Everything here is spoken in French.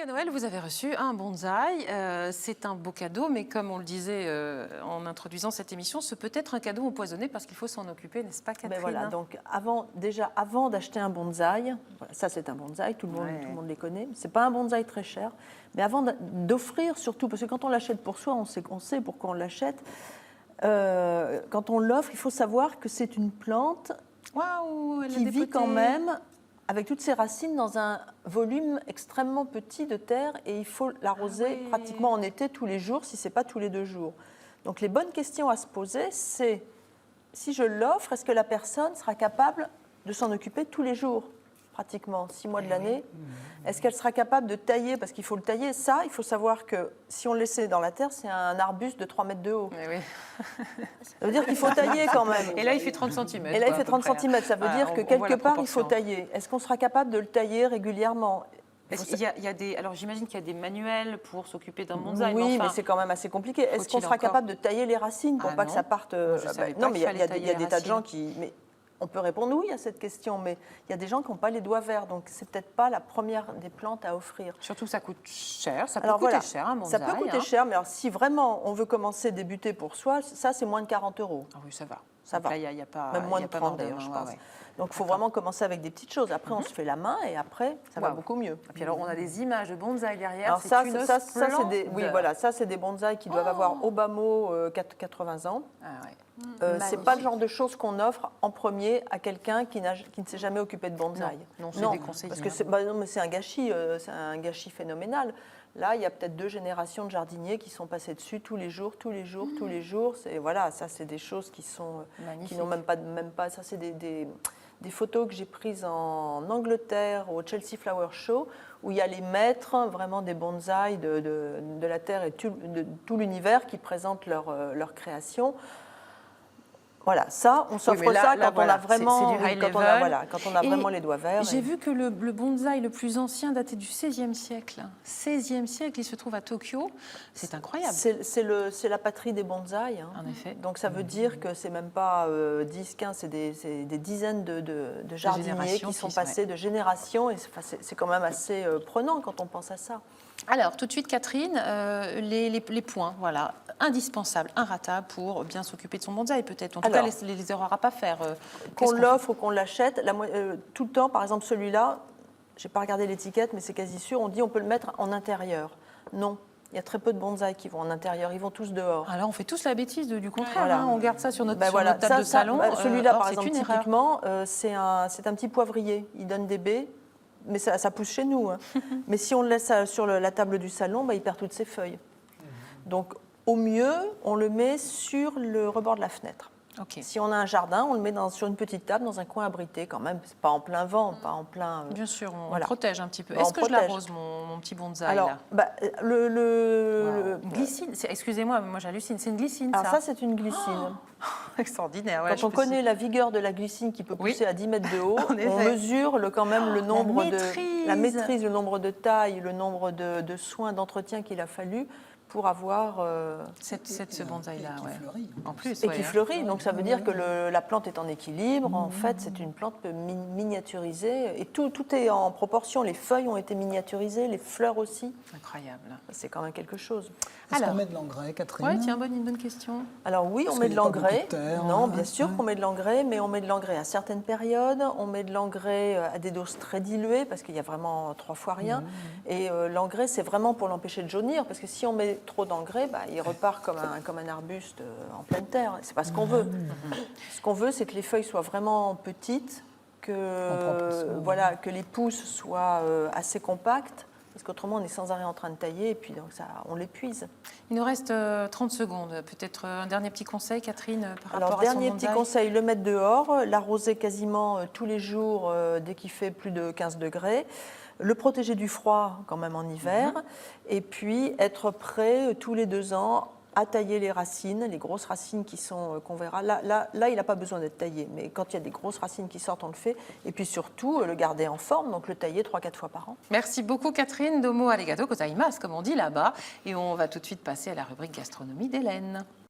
À Noël, vous avez reçu un bonsaï. C'est un beau cadeau, mais comme on le disait en introduisant cette émission, ce peut être un cadeau empoisonné parce qu'il faut s'en occuper, n'est-ce pas, Catherine? Ben voilà, donc avant d'acheter un bonsaï, voilà, ça c'est un bonsaï, tout le monde les connaît, c'est pas un bonsaï très cher, mais avant d'offrir surtout, parce que quand on l'achète pour soi, on sait pourquoi on l'achète, quand on l'offre, il faut savoir que c'est une plante qui vit quand même avec toutes ses racines dans un volume extrêmement petit de terre et il faut l'arroser pratiquement en été tous les jours, si ce n'est pas tous les 2 jours. Donc les bonnes questions à se poser, c'est si je l'offre, est-ce que la personne sera capable de s'en occuper tous les jours, pratiquement 6 mois de l'année? Est-ce qu'elle sera capable de tailler, parce qu'il faut le tailler, ça, il faut savoir que si on le laissait dans la terre, c'est un arbuste de 3 mètres de haut. Ça veut dire qu'il faut tailler quand même. Et là, il fait 30 cm. Et là, il fait 30 cm, ça veut dire que quelque part, il faut tailler. Est-ce qu'on sera capable de le tailler régulièrement? Il y a des, alors j'imagine qu'il y a des manuels pour s'occuper d'un bonsaï. Oui, mais c'est quand même assez compliqué. Est-ce qu'on sera capable de tailler les racines pour pas que ça parte? Non, mais il y a des tas de gens qui... On peut répondre oui à cette question, mais il y a des gens qui n'ont pas les doigts verts, donc c'est peut-être pas la première des plantes à offrir. Surtout que ça coûte cher, ça peut coûter cher un bonsaï. Ça peut coûter cher, mais alors si vraiment on veut commencer, débuter pour soi, ça c'est moins de 40 €. Ah oui, ça va. Ça va. Là, y a pas, même moins de 30 d'ailleurs, je pense. Donc il faut vraiment commencer avec des petites choses. Après, on se fait la main et après, ça va beaucoup mieux. Et puis alors, on a des images de bonsaï derrière. Alors ça, c'est des, oui, voilà, ça c'est des bonsaïs qui doivent avoir au bas mot 80 ans. C'est pas le genre de choses qu'on offre en premier à quelqu'un qui ne s'est jamais occupé de bonsaï. Non, c'est déconseillé. Parce que c'est un gâchis phénoménal. Là, il y a peut-être 2 générations de jardiniers qui sont passés dessus tous les jours. Voilà, ça c'est des choses qui n'ont même pas. Ça c'est des photos que j'ai prises en Angleterre au Chelsea Flower Show, où il y a les maîtres vraiment des bonsaïs de la terre et de tout l'univers qui présentent leur création. Voilà, ça, on s'offre ça quand on a vraiment, quand on a vraiment les doigts verts. J'ai vu que le bonsaï le plus ancien datait du XVIe siècle. 16e siècle, il se trouve à Tokyo. C'est incroyable. C'est la patrie des bonsaïs. Hein. En effet. Donc ça veut dire que c'est même pas 10, 15, c'est des dizaines de jardiniers qui sont passés de génération. Et c'est quand même assez prenant quand on pense à ça. Alors, tout de suite, Catherine, les points, voilà, indispensables, irratables pour bien s'occuper de son bonsaï, peut-être. En tout cas, les erreurs à pas faire. Qu'on l'offre ou qu'on l'achète, tout le temps, par exemple, celui-là, je n'ai pas regardé l'étiquette, mais c'est quasi sûr, on dit on peut le mettre en intérieur. Non. Il y a très peu de bonsaïs qui vont en intérieur, ils vont tous dehors. Alors, on fait tous la bêtise du contraire, on garde ça sur notre table de salon. Celui-là, par exemple, typiquement, c'est un petit poivrier. Il donne des baies. Mais ça pousse chez nous. Hein. Mais si on le laisse sur la table du salon, il perd toutes ses feuilles. Donc, au mieux, on le met sur le rebord de la fenêtre. Si on a un jardin, on le met sur une petite table, dans un coin abrité quand même. C'est pas en plein vent, pas en plein... Bien sûr, on protège un petit peu. Est-ce que je l'arrose, mon petit bonsaï là? Glycine, excusez-moi, moi j'hallucine, c'est une glycine, ça. Alors ça, c'est une glycine. Extraordinaire. Quand on connaît la vigueur de la glycine qui peut pousser à 10 mètres de haut, on mesure quand même le nombre la maîtrise, le nombre de tailles, le nombre de soins, d'entretien qu'il a fallu pour avoir ce bonsaï-là, en plus. Et qui fleurit, donc ça veut dire que la plante est en équilibre. En fait, c'est une plante miniaturisée et tout est en proportion. Les feuilles ont été miniaturisées, les fleurs aussi. Incroyable. C'est quand même quelque chose. Est-ce qu'on met de l'engrais, Catherine? Oui, tiens, une bonne question. Alors oui, on met de l'engrais. Non, bien sûr qu'on met de l'engrais, mais on met de l'engrais à certaines périodes. On met de l'engrais à des doses très diluées parce qu'il y a vraiment 3 fois rien. Et l'engrais, c'est vraiment pour l'empêcher de jaunir parce que si on met trop d'engrais, il repart comme un arbuste en pleine terre. C'est pas ce qu'on veut. Ce qu'on veut, c'est que les feuilles soient vraiment petites, que les pousses soient assez compactes. Parce qu'autrement, on est sans arrêt en train de tailler et puis donc on l'épuise. Il nous reste 30 secondes. Peut-être un dernier petit conseil, Catherine, par rapport à son bonsaï. Dernier petit conseil, le mettre dehors, l'arroser quasiment tous les jours dès qu'il fait plus de 15 degrés. Le protéger du froid quand même en hiver. Et puis être prêt tous les 2 ans à tailler les racines, les grosses racines qu'on verra. Là, il n'a pas besoin d'être taillé, mais quand il y a des grosses racines qui sortent, on le fait. Et puis surtout, le garder en forme, donc le tailler 3-4 fois par an. Merci beaucoup Catherine, domo arigato gozaimasu, comme on dit là-bas. Et on va tout de suite passer à la rubrique gastronomie d'Hélène.